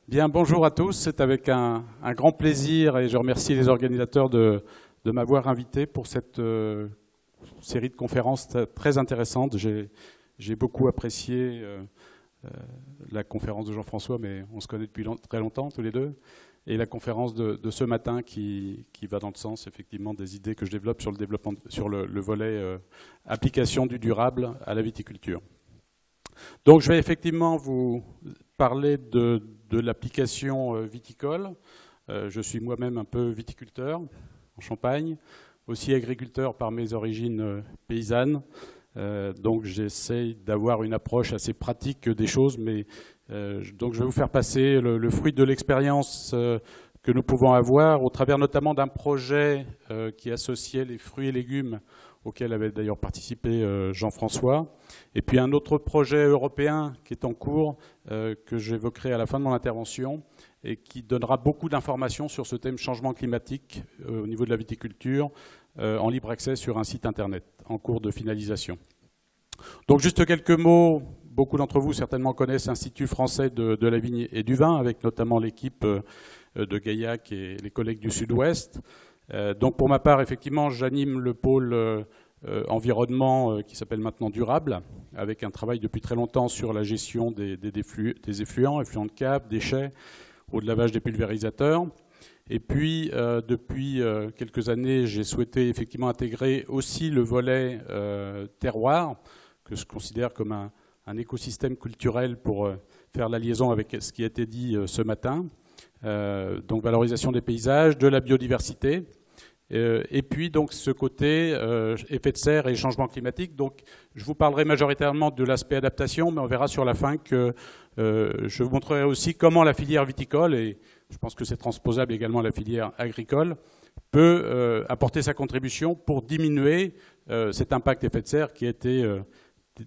Bien, bonjour à tous. C'est avec un grand plaisir et je remercie les organisateurs de m'avoir invité pour cette série de conférences très intéressantes. J'ai beaucoup apprécié la conférence de Jean-François, mais on se connaît depuis très longtemps tous les deux, et la conférence de ce matin qui va dans le sens effectivement des idées que je développe sur le volet application du durable à la viticulture. Donc je vais effectivement vous parler de l'application viticole. Je suis moi-même un peu viticulteur en Champagne, aussi agriculteur par mes origines paysannes. Donc j'essaye d'avoir une approche assez pratique des choses, mais donc je vais vous faire passer le fruit de l'expérience que nous pouvons avoir au travers notamment d'un projet qui associait les fruits et légumes auquel avait d'ailleurs participé Jean-François, et puis un autre projet européen qui est en cours, que j'évoquerai à la fin de mon intervention, et qui donnera beaucoup d'informations sur ce thème changement climatique au niveau de la viticulture, en libre accès sur un site internet, en cours de finalisation. Donc juste quelques mots, beaucoup d'entre vous certainement connaissent l'Institut français de la vigne et du vin, avec notamment l'équipe de Gaillac et les collègues du Sud-Ouest. Donc pour ma part, effectivement, j'anime le pôle environnement qui s'appelle maintenant durable, avec un travail depuis très longtemps sur la gestion des effluents de cave, déchets, au lavage des pulvérisateurs. Et puis, depuis quelques années, j'ai souhaité effectivement intégrer aussi le volet terroir, que je considère comme un écosystème culturel pour faire la liaison avec ce qui a été dit ce matin. Donc valorisation des paysages, de la biodiversité. Et puis donc ce côté effet de serre et changement climatique. Donc je vous parlerai majoritairement de l'aspect adaptation, mais on verra sur la fin que je vous montrerai aussi comment la filière viticole, et je pense que c'est transposable également à la filière agricole, peut apporter sa contribution pour diminuer cet impact effet de serre qui a été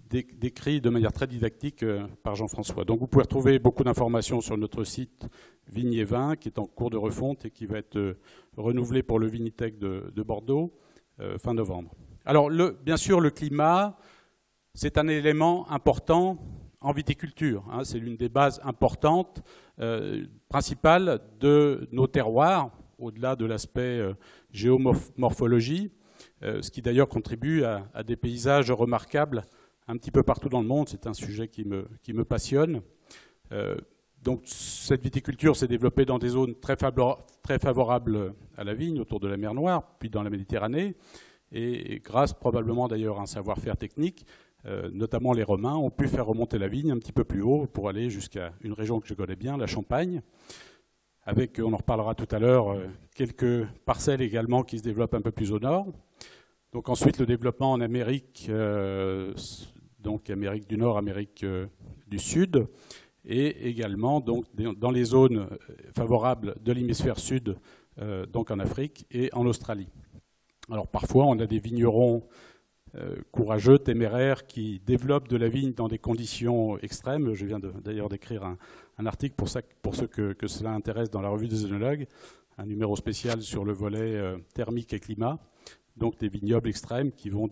décrit de manière très didactique par Jean-François. Donc vous pouvez retrouver beaucoup d'informations sur notre site Vigne et Vin, qui est en cours de refonte et qui va être renouvelé pour le Vinitec de Bordeaux fin novembre. Alors bien sûr, le climat, c'est un élément important en viticulture. Hein, c'est l'une des bases importantes, principales de nos terroirs, au-delà de l'aspect géomorphologie, ce qui d'ailleurs contribue à des paysages remarquables un petit peu partout dans le monde. C'est un sujet qui me passionne. Donc cette viticulture s'est développée dans des zones très favorables à la vigne, autour de la mer Noire, puis dans la Méditerranée, et grâce probablement d'ailleurs à un savoir-faire technique, notamment les Romains ont pu faire remonter la vigne un petit peu plus haut pour aller jusqu'à une région que je connais bien, la Champagne, avec, on en reparlera tout à l'heure, quelques parcelles également qui se développent un peu plus au nord. Donc ensuite le développement en Amérique, donc Amérique du Nord, Amérique du Sud, et également donc, dans les zones favorables de l'hémisphère sud, donc en Afrique et en Australie. Alors parfois on a des vignerons courageux, téméraires, qui développent de la vigne dans des conditions extrêmes. Je viens d'ailleurs d'écrire un article pour ceux que cela intéresse dans la revue des œnologues, un numéro spécial sur le volet thermique et climat. Donc des vignobles extrêmes qui vont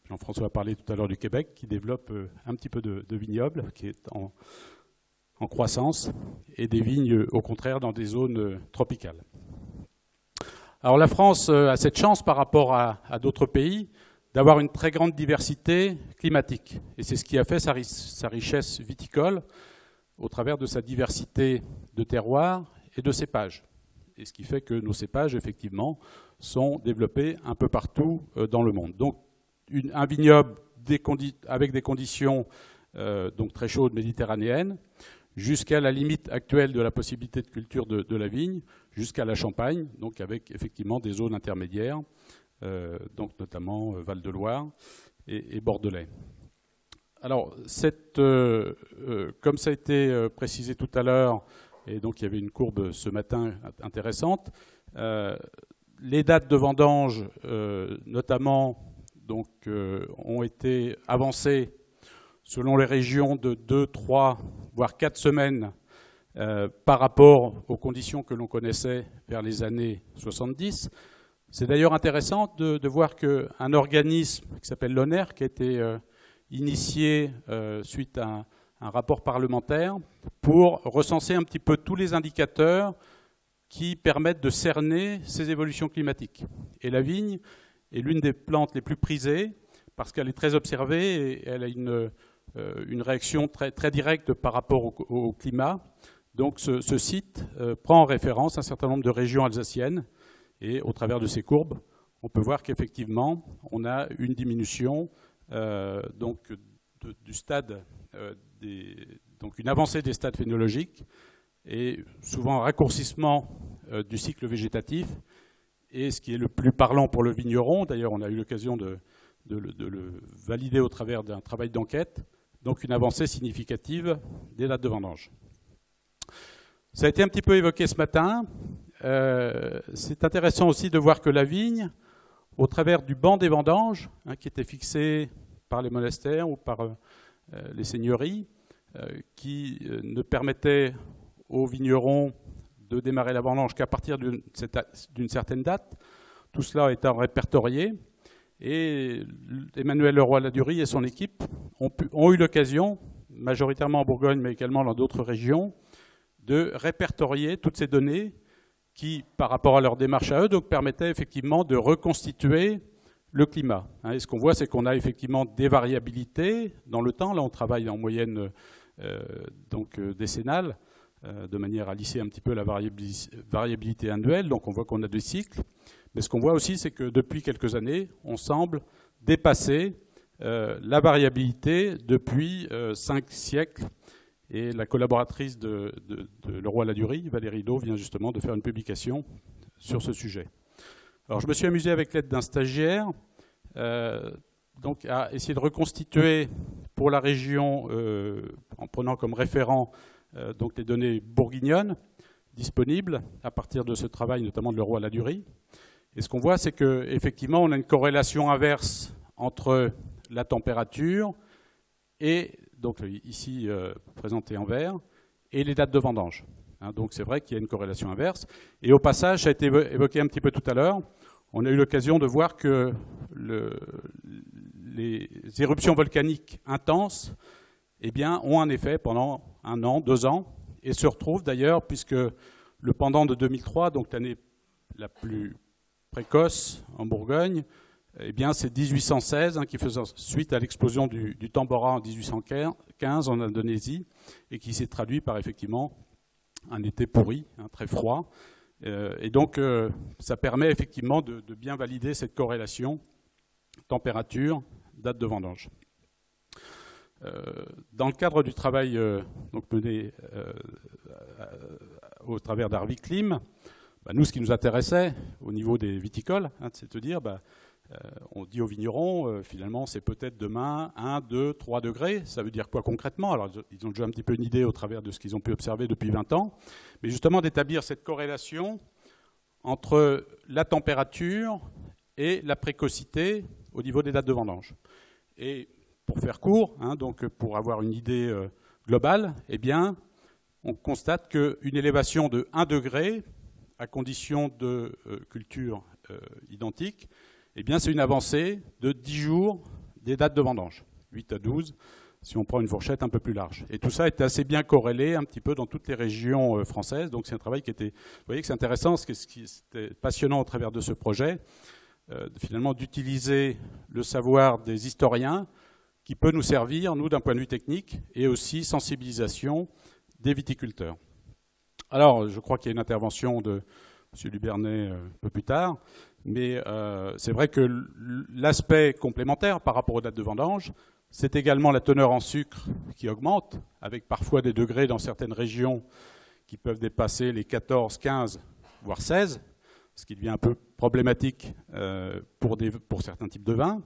Jean-François a parlé tout à l'heure du Québec, qui développe un petit peu de vignobles, qui est en croissance, et des vignes au contraire dans des zones tropicales. Alors la France a cette chance par rapport à d'autres pays d'avoir une très grande diversité climatique. Et c'est ce qui a fait sa richesse viticole au travers de sa diversité de terroirs et de cépages. Et ce qui fait que nos cépages, effectivement, sont développés un peu partout dans le monde. Donc un vignoble avec des conditions donc très chaudes méditerranéennes, jusqu'à la limite actuelle de la possibilité de culture de la vigne, jusqu'à la Champagne, donc avec effectivement des zones intermédiaires, donc notamment Val-de-Loire et Bordelais. Alors, comme ça a été précisé tout à l'heure, et donc il y avait une courbe ce matin intéressante, les dates de vendange, notamment, donc, ont été avancées selon les régions de 2, 3, voire 4 semaines par rapport aux conditions que l'on connaissait vers les années 70. C'est d'ailleurs intéressant de voir qu'un organisme qui s'appelle l'ONER, qui a été initié suite à un rapport parlementaire pour recenser un petit peu tous les indicateurs qui permettent de cerner ces évolutions climatiques. Et la vigne est l'une des plantes les plus prisées parce qu'elle est très observée et elle a une réaction très, très directe par rapport au climat. Donc ce site prend en référence un certain nombre de régions alsaciennes et au travers de ces courbes, on peut voir qu'effectivement, on a une diminution du stade, donc une avancée des stades phénologiques et souvent un raccourcissement du cycle végétatif. Et ce qui est le plus parlant pour le vigneron, d'ailleurs on a eu l'occasion de le valider au travers d'un travail d'enquête, donc une avancée significative des dates de vendange. Ça a été un petit peu évoqué ce matin. C'est intéressant aussi de voir que la vigne, au travers du banc des vendanges, qui était fixé par les monastères ou par les seigneuries, qui ne permettait aux vignerons de démarrer la vendange qu'à partir d'une certaine date, tout cela étant répertorié. Et Emmanuel Leroy-Ladurie et son équipe ont eu l'occasion, majoritairement en Bourgogne, mais également dans d'autres régions, de répertorier toutes ces données qui, par rapport à leur démarche à eux, donc, permettaient effectivement de reconstituer le climat. Et ce qu'on voit, c'est qu'on a effectivement des variabilités dans le temps. Là, on travaille en moyenne décennale, de manière à lisser un petit peu la variabilité annuelle. Donc on voit qu'on a des cycles. Mais ce qu'on voit aussi, c'est que depuis quelques années, on semble dépasser la variabilité depuis 5 siècles. Et la collaboratrice de Leroy-Ladurie, Valérie Do, vient justement de faire une publication sur ce sujet. Alors je me suis amusé avec l'aide d'un stagiaire donc à essayer de reconstituer pour la région, en prenant comme référent donc les données bourguignonnes disponibles à partir de ce travail notamment de Leroy-Ladurie. Et ce qu'on voit, c'est qu'effectivement, on a une corrélation inverse entre la température et, donc ici présenté en vert, et les dates de vendange. Donc c'est vrai qu'il y a une corrélation inverse. Et au passage, ça a été évoqué un petit peu tout à l'heure, on a eu l'occasion de voir que les éruptions volcaniques intenses ont un effet pendant 1 an, 2 ans, et se retrouvent d'ailleurs, puisque le pendant de 2003, donc l'année la plus précoce en Bourgogne, c'est 1816 qui faisait suite à l'explosion du Tambora en 1815 en Indonésie et qui s'est traduit par effectivement un été pourri, très froid. Et donc ça permet effectivement de bien valider cette corrélation température, date de vendange. Dans le cadre du travail mené au travers d'Arviclim, nous, ce qui nous intéressait au niveau des viticoles, c'est de dire, on dit aux vignerons, finalement, c'est peut-être demain 1, 2, 3 degrés. Ça veut dire quoi concrètement? Alors, ils ont déjà un petit peu une idée au travers de ce qu'ils ont pu observer depuis 20 ans. Mais justement, d'établir cette corrélation entre la température et la précocité au niveau des dates de vendange. Et pour faire court, donc pour avoir une idée globale, on constate qu'une élévation de 1 degré, à condition de culture identique, c'est une avancée de 10 jours des dates de vendange, 8 à 12, si on prend une fourchette un peu plus large. Et tout ça était assez bien corrélé un petit peu dans toutes les régions françaises. Donc c'est un travail qui était, vous voyez que c'est intéressant, ce qui était passionnant au travers de ce projet, finalement d'utiliser le savoir des historiens qui peut nous servir, nous, d'un point de vue technique, et aussi sensibilisation des viticulteurs. Alors, je crois qu'il y a une intervention de M. Lubernet un peu plus tard, mais c'est vrai que l'aspect complémentaire par rapport aux dates de vendange, c'est également la teneur en sucre qui augmente, avec parfois des degrés dans certaines régions qui peuvent dépasser les 14, 15, voire 16, ce qui devient un peu problématique pour certains types de vins,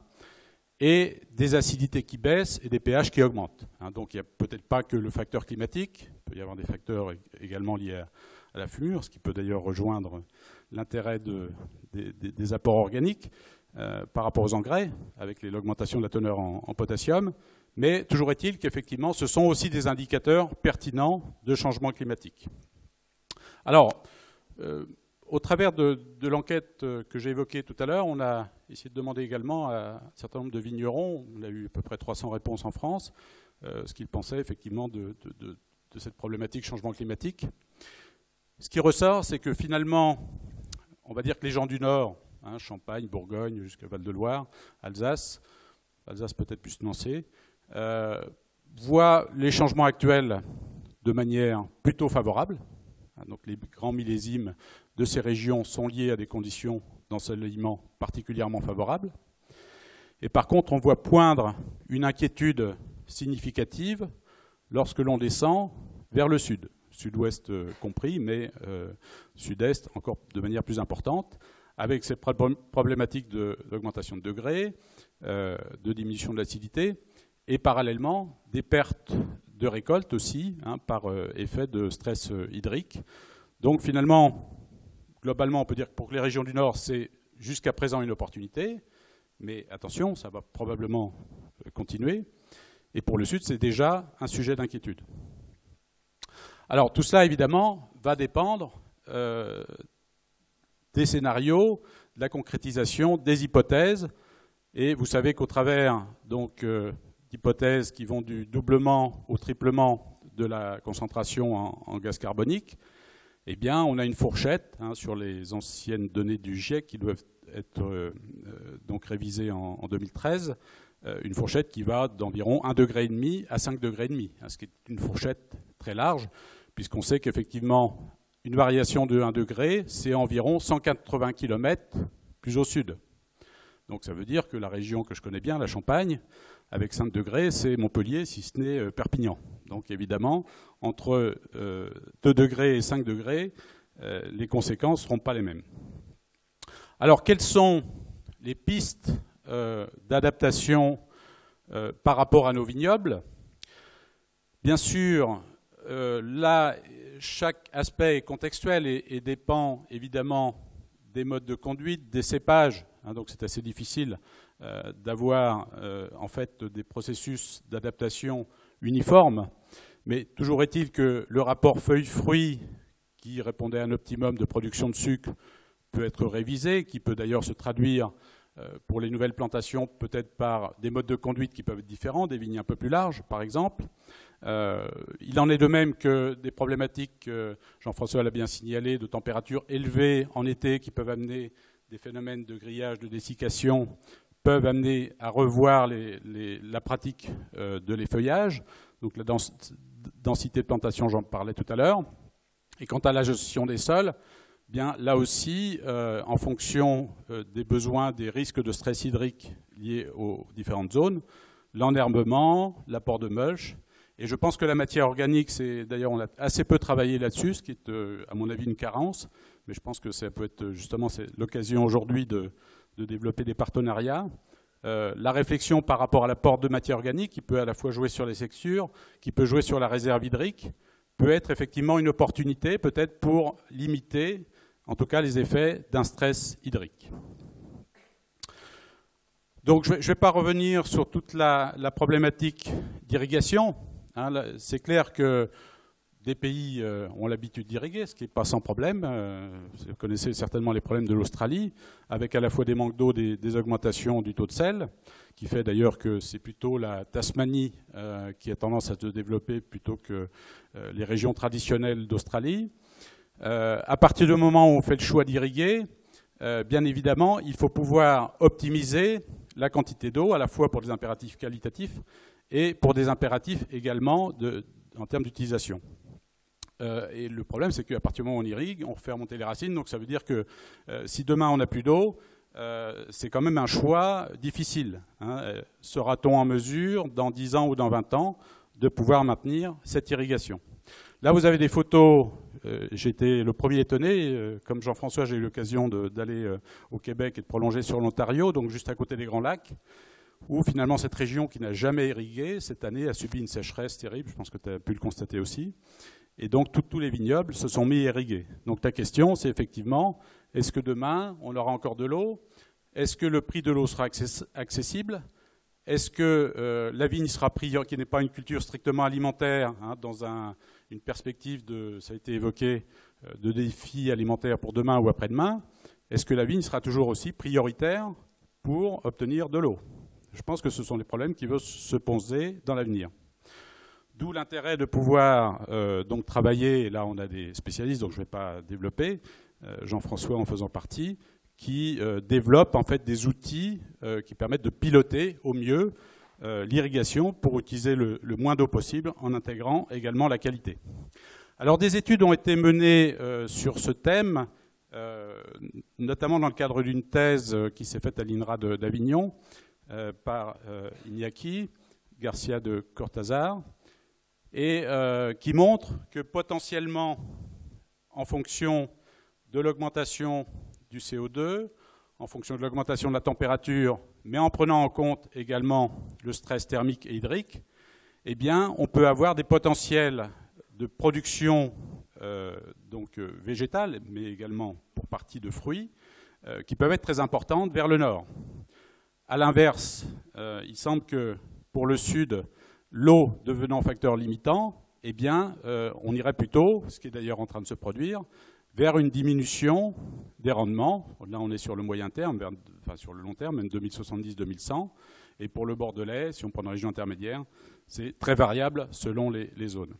et des acidités qui baissent et des pH qui augmentent. Donc il n'y a peut-être pas que le facteur climatique, il peut y avoir des facteurs également liés à la fumure, ce qui peut d'ailleurs rejoindre l'intérêt des apports organiques par rapport aux engrais, avec l'augmentation de la teneur en potassium. Mais toujours est-il qu'effectivement, ce sont aussi des indicateurs pertinents de changement climatique. Alors, au travers de l'enquête que j'ai évoquée tout à l'heure, on a essayé de demander également à un certain nombre de vignerons, on a eu à peu près 300 réponses en France, ce qu'ils pensaient effectivement de cette problématique changement climatique. Ce qui ressort, c'est que finalement, on va dire que les gens du Nord, hein, Champagne, Bourgogne, jusqu'à Val-de-Loire, Alsace peut-être plus nuancée, voient les changements actuels de manière plutôt favorable. Donc les grands millésimes de ces régions sont liés à des conditions d'ensoleillement particulièrement favorables. Et par contre, on voit poindre une inquiétude significative lorsque l'on descend vers le sud, sud-ouest compris, mais sud-est encore de manière plus importante, avec ces problématiques d'augmentation de degrés, de diminution de l'acidité, et parallèlement des pertes de récolte aussi, hein, par effet de stress hydrique. Donc finalement, globalement, on peut dire que pour les régions du Nord, c'est jusqu'à présent une opportunité, mais attention, ça va probablement continuer. Et pour le Sud, c'est déjà un sujet d'inquiétude. Alors tout cela, évidemment, va dépendre des scénarios, de la concrétisation, des hypothèses. Et vous savez qu'au travers d'hypothèses qui vont du doublement au triplement de la concentration en gaz carbonique, eh bien, on a une fourchette hein, sur les anciennes données du GIEC qui doivent être donc révisées en 2013, une fourchette qui va d'environ 1,5 degré à 5,5 degrés, hein, ce qui est une fourchette très large, puisqu'on sait qu'effectivement, une variation de 1 degré, c'est environ 180 km plus au sud. Donc ça veut dire que la région que je connais bien, la Champagne, avec 5 degrés, c'est Montpellier, si ce n'est Perpignan. Donc évidemment, entre 2 degrés et 5 degrés, les conséquences ne seront pas les mêmes. Alors quelles sont les pistes d'adaptation par rapport à nos vignobles? Bien sûr, là, chaque aspect est contextuel et dépend évidemment des modes de conduite, des cépages. Hein, donc c'est assez difficile d'avoir en fait des processus d'adaptation uniformes. Mais toujours est-il que le rapport feuilles-fruits, qui répondait à un optimum de production de sucre, peut être révisé, qui peut d'ailleurs se traduire pour les nouvelles plantations peut-être par des modes de conduite qui peuvent être différents, des vignes un peu plus larges par exemple. Il en est de même que des problématiques, Jean-François l'a bien signalé, de températures élevées en été qui peuvent amener des phénomènes de grillage, de dessiccation, peuvent amener à revoir la pratique de l'effeuillage. Donc la densité de plantation, j'en parlais tout à l'heure. Et quant à la gestion des sols, bien, là aussi, en fonction des besoins, des risques de stress hydrique liés aux différentes zones, l'enherbement, l'apport de mulch. Et je pense que la matière organique, d'ailleurs on a assez peu travaillé là-dessus, ce qui est à mon avis une carence, mais je pense que ça peut être justement l'occasion aujourd'hui de développer des partenariats. La réflexion par rapport à l'apport de matière organique, qui peut à la fois jouer sur les textures, qui peut jouer sur la réserve hydrique, peut être effectivement une opportunité peut-être pour limiter en tout cas les effets d'un stress hydrique. Donc je ne vais pas revenir sur toute la problématique d'irrigation. Hein, c'est clair que des pays ont l'habitude d'irriguer, ce qui n'est pas sans problème. Vous connaissez certainement les problèmes de l'Australie, avec à la fois des manques d'eau, des augmentations du taux de sel, qui fait d'ailleurs que c'est plutôt la Tasmanie qui a tendance à se développer plutôt que les régions traditionnelles d'Australie. À partir du moment où on fait le choix d'irriguer, bien évidemment, il faut pouvoir optimiser la quantité d'eau, à la fois pour des impératifs qualitatifs et pour des impératifs également en termes d'utilisation. Et le problème, c'est qu'à partir du moment où on irrigue, on fait remonter les racines. Donc ça veut dire que si demain on n'a plus d'eau, c'est quand même un choix difficile. Hein. Sera-t-on en mesure, dans 10 ans ou dans 20 ans, de pouvoir maintenir cette irrigation? Là, vous avez des photos. J'étais le premier étonné. Comme Jean-François, j'ai eu l'occasion d'aller au Québec et de prolonger sur l'Ontario, donc juste à côté des Grands Lacs, où finalement cette région qui n'a jamais irrigué, cette année a subi une sécheresse terrible. Je pense que tu as pu le constater aussi. Et donc tous les vignobles se sont mis à irriguer. Donc ta question, c'est effectivement, est-ce que demain, on aura encore de l'eau? Est-ce que le prix de l'eau sera accessible? Est-ce que la vigne sera prise, qui n'est pas une culture strictement alimentaire, hein, dans une perspective de, ça a été évoqué, de défis alimentaires pour demain ou après-demain, est-ce que la vigne sera toujours aussi prioritaire pour obtenir de l'eau? Je pense que ce sont des problèmes qui vont se poser dans l'avenir. D'où l'intérêt de pouvoir donc travailler, et là on a des spécialistes, donc je ne vais pas développer, Jean-François en faisant partie, qui développent en fait des outils qui permettent de piloter au mieux l'irrigation pour utiliser le moins d'eau possible en intégrant également la qualité. Alors des études ont été menées sur ce thème, notamment dans le cadre d'une thèse qui s'est faite à l'INRA d'Avignon par Iñaki Garcia de Cortázar, et qui montre que potentiellement, en fonction de l'augmentation du CO2, en fonction de l'augmentation de la température, mais en prenant en compte également le stress thermique et hydrique, eh bien, on peut avoir des potentiels de production végétale, mais également pour partie de fruits, qui peuvent être très importantes vers le nord. À l'inverse, il semble que pour le sud, l'eau devenant facteur limitant, eh bien, on irait plutôt, ce qui est d'ailleurs en train de se produire, vers une diminution des rendements. Là, on est sur le moyen terme, enfin sur le long terme, même 2070-2100. Et pour le Bordelais, si on prend une région intermédiaire, c'est très variable selon les zones.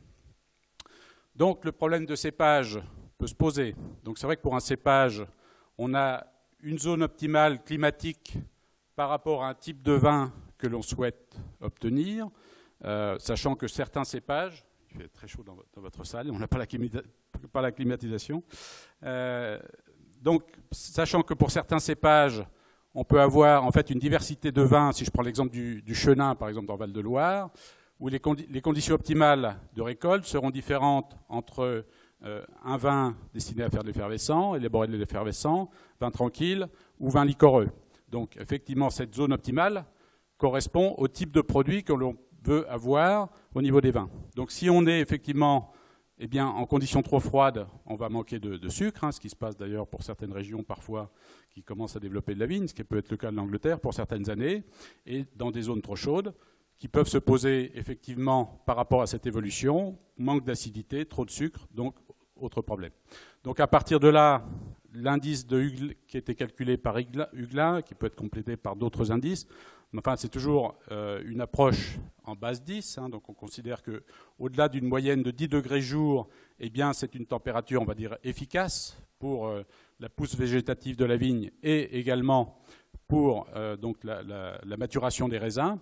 Donc, le problème de cépage peut se poser. Donc, c'est vrai que pour un cépage, on a une zone optimale climatique par rapport à un type de vin que l'on souhaite obtenir, sachant que certains cépages, il fait très chaud dans votre salle, on n'a pas la climatisation, donc sachant que pour certains cépages, on peut avoir en fait une diversité de vins, si je prends l'exemple du Chenin, par exemple dans Val-de-Loire, où les conditions optimales de récolte seront différentes entre un vin destiné à faire de l'effervescent, élaborer de l'effervescent, vin tranquille ou vin liquoreux. Donc effectivement, cette zone optimale correspond au type de produit que l'on veut avoir au niveau des vins. Donc si on est effectivement en conditions trop froides, on va manquer de sucre, ce qui se passe d'ailleurs pour certaines régions parfois qui commencent à développer de la vigne, ce qui peut être le cas de l'Angleterre pour certaines années, et dans des zones trop chaudes, qui peuvent se poser effectivement par rapport à cette évolution, manque d'acidité, trop de sucre, donc autre problème. Donc à partir de là, l'indice de Hughlin qui a été calculé par Hughlin, qui peut être complété par d'autres indices, mais enfin c'est toujours une approche en base 10, donc on considère qu'au-delà d'une moyenne de 10 degrés jour, eh bien c'est une température, on va dire, efficace pour la pousse végétative de la vigne et également pour donc la maturation des raisins.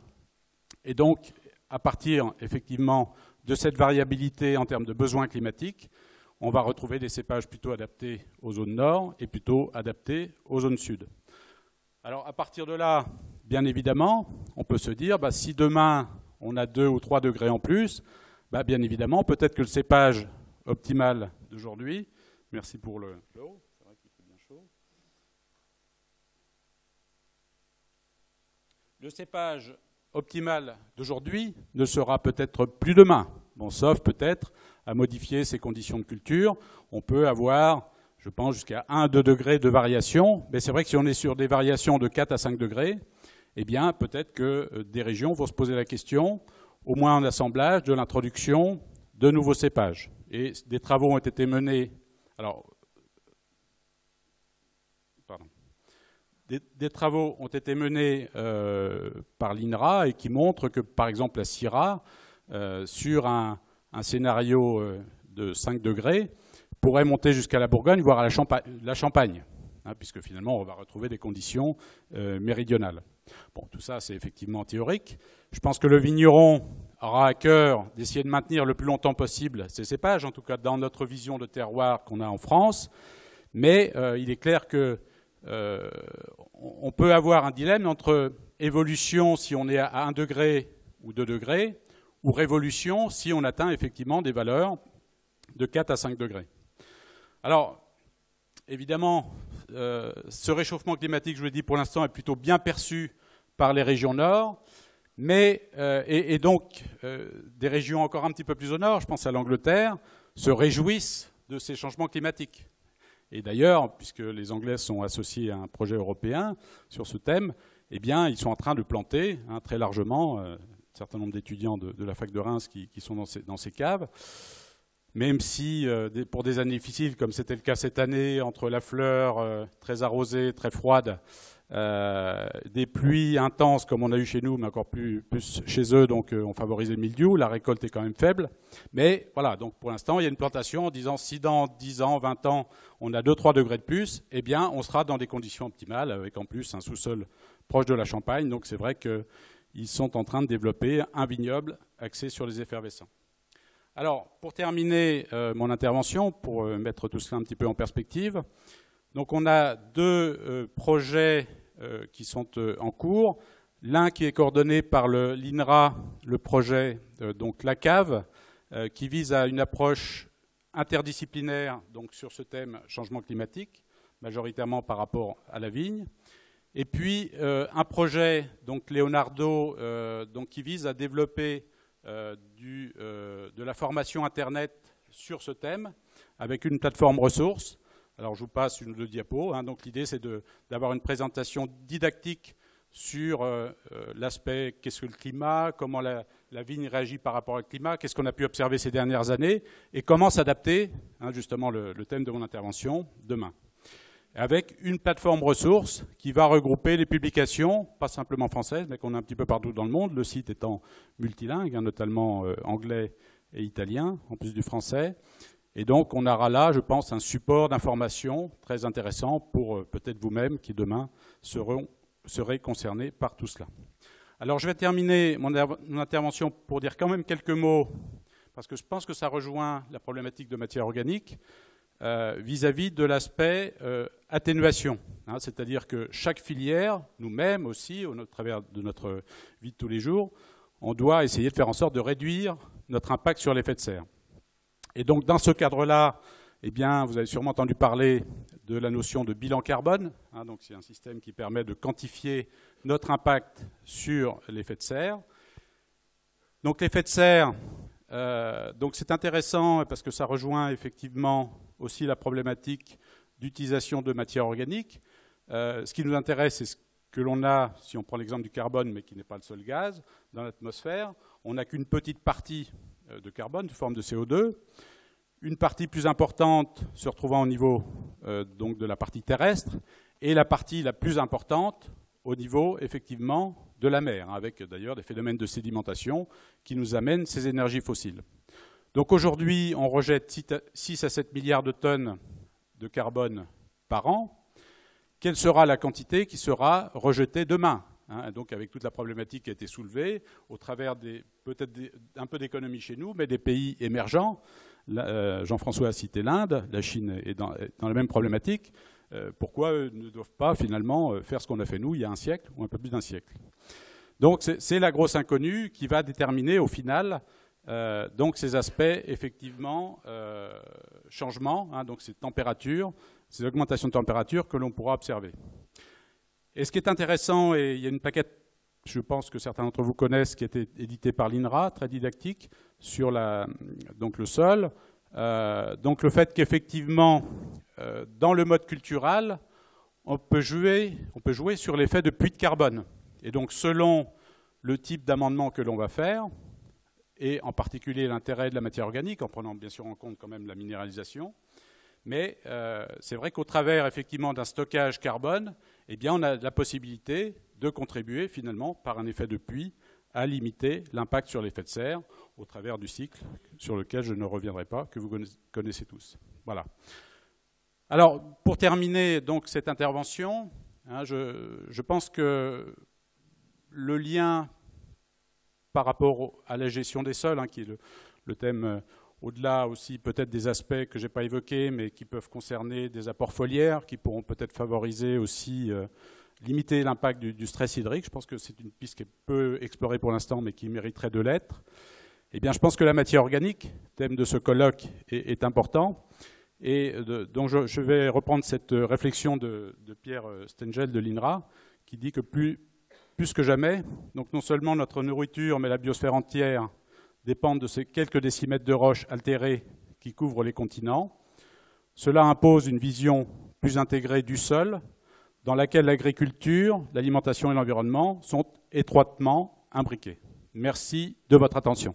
Et donc, à partir effectivement de cette variabilité en termes de besoins climatiques, on va retrouver des cépages plutôt adaptés aux zones nord et plutôt adaptés aux zones sud. Alors, à partir de là, bien évidemment, on peut se dire, si demain on a 2 ou 3 degrés en plus, bien évidemment, peut-être que le cépage optimal d'aujourd'hui, merci pour le haut, c'est vrai qu'il fait bien chaud. Le cépage optimal d'aujourd'hui ne sera peut-être plus demain. Bon, sauf peut-être à modifier ces conditions de culture. On peut avoir, je pense, jusqu'à 1 à 2 degrés de variation. Mais c'est vrai que si on est sur des variations de 4 à 5 degrés, eh bien, peut-être que des régions vont se poser la question, au moins en assemblage, de l'introduction de nouveaux cépages. Et des travaux ont été menés. Alors, Des travaux ont été menés par l'INRA et qui montrent que, par exemple, la Syrah, sur un scénario de 5 degrés, pourrait monter jusqu'à la Bourgogne, voire à la Champagne, puisque finalement, on va retrouver des conditions méridionales. Bon, tout ça, c'est effectivement théorique. Je pense que le vigneron aura à cœur d'essayer de maintenir le plus longtemps possible ces cépages, en tout cas dans notre vision de terroir qu'on a en France, mais il est clair que on peut avoir un dilemme entre évolution si on est à 1 degré ou 2 degrés, ou révolution si on atteint effectivement des valeurs de 4 à 5 degrés. Alors, évidemment, ce réchauffement climatique, je vous l'ai dit pour l'instant, est plutôt bien perçu par les régions nord, mais, et donc des régions encore un petit peu plus au nord, je pense à l'Angleterre, se réjouissent de ces changements climatiques. Et d'ailleurs, puisque les Anglais sont associés à un projet européen sur ce thème, eh bien, ils sont en train de planter très largement, un certain nombre d'étudiants de la fac de Reims qui sont dans ces caves, même si pour des années difficiles, comme c'était le cas cette année, entre la fleur très arrosée, très froide, des pluies intenses comme on a eu chez nous, mais encore plus chez eux, donc on favorise le mildiou, la récolte est quand même faible. Mais voilà, donc pour l'instant, il y a une plantation en disant si dans 10 ans, 20 ans, on a 2-3 degrés de plus, eh bien, on sera dans des conditions optimales, avec en plus un sous-sol proche de la Champagne. Donc c'est vrai qu'ils sont en train de développer un vignoble axé sur les effervescents. Alors, pour terminer mon intervention, pour mettre tout cela un petit peu en perspective, donc on a deux projets qui sont en cours. L'un qui est coordonné par l'INRA, le projet donc la cave, qui vise à une approche interdisciplinaire donc sur ce thème changement climatique, majoritairement par rapport à la vigne. Et puis un projet donc Leonardo donc qui vise à développer de la formation Internet sur ce thème avec une plateforme ressources. Alors je vous passe une ou deux diapos. Donc l'idée c'est d'avoir une présentation didactique sur l'aspect qu'est-ce que le climat, comment la vigne réagit par rapport au climat, qu'est-ce qu'on a pu observer ces dernières années et comment s'adapter, justement le thème de mon intervention, demain. Avec une plateforme ressources qui va regrouper les publications, pas simplement françaises, mais qu'on a un petit peu partout dans le monde, le site étant multilingue, notamment anglais et italien, en plus du français. Et donc on aura là, je pense, un support d'information très intéressant pour peut-être vous-même qui demain serez concernés par tout cela. Alors je vais terminer mon intervention pour dire quand même quelques mots, parce que je pense que ça rejoint la problématique de matière organique, vis-à-vis de l'aspect atténuation. C'est-à-dire que chaque filière, nous-mêmes aussi, au travers de notre vie de tous les jours, on doit essayer de faire en sorte de réduire notre impact sur l'effet de serre. Et donc dans ce cadre-là, eh bien, vous avez sûrement entendu parler de la notion de bilan carbone. Donc c'est un système qui permet de quantifier notre impact sur l'effet de serre. Donc l'effet de serre, donc c'est intéressant parce que ça rejoint effectivement aussi la problématique d'utilisation de matières organiques. Ce qui nous intéresse, c'est ce que l'on a, si on prend l'exemple du carbone, mais qui n'est pas le seul gaz, dans l'atmosphère. On n'a qu'une petite partie de carbone sous forme de CO2. Une partie plus importante se retrouvant au niveau donc de la partie terrestre et la partie la plus importante au niveau effectivement de la mer, avec d'ailleurs des phénomènes de sédimentation qui nous amènent ces énergies fossiles. Donc aujourd'hui, on rejette 6 à 7 milliards de tonnes de carbone par an. Quelle sera la quantité qui sera rejetée demain ? Donc avec toute la problématique qui a été soulevée, au travers peut-être un peu d'économie chez nous, mais des pays émergents. Jean-François a cité l'Inde, la Chine est dans la même problématique. Pourquoi eux ne doivent pas finalement faire ce qu'on a fait nous il y a un siècle ou un peu plus d'un siècle? Donc c'est la grosse inconnue qui va déterminer au final donc ces aspects effectivement changements, donc ces températures, ces augmentations de température que l'on pourra observer. Et ce qui est intéressant, et il y a une plaquette, je pense que certains d'entre vous connaissent, qui a été éditée par l'INRA, très didactique, sur donc le sol. Donc le fait qu'effectivement, dans le mode cultural, on peut jouer sur l'effet de puits de carbone. Et donc selon le type d'amendement que l'on va faire, et en particulier l'intérêt de la matière organique, en prenant bien sûr en compte quand même la minéralisation, mais c'est vrai qu'au travers effectivement d'un stockage carbone, eh bien, on a la possibilité de contribuer finalement par un effet de puits à limiter l'impact sur l'effet de serre au travers du cycle sur lequel je ne reviendrai pas, que vous connaissez tous. Voilà. Alors, pour terminer donc cette intervention, je pense que le lien par rapport à la gestion des sols, qui est le thème au-delà aussi peut-être des aspects que je n'ai pas évoqués, mais qui peuvent concerner des apports foliaires, qui pourront peut-être favoriser aussi, limiter l'impact du stress hydrique. Je pense que c'est une piste qui est peu explorée pour l'instant, mais qui mériterait de l'être. Eh bien, je pense que la matière organique, thème de ce colloque, est important. Et donc je vais reprendre cette réflexion de Pierre Stengel de l'INRA, qui dit que plus que jamais, donc non seulement notre nourriture, mais la biosphère entière, dépendent de ces quelques décimètres de roches altérées qui couvrent les continents. Cela impose une vision plus intégrée du sol, dans laquelle l'agriculture, l'alimentation et l'environnement sont étroitement imbriqués. Merci de votre attention.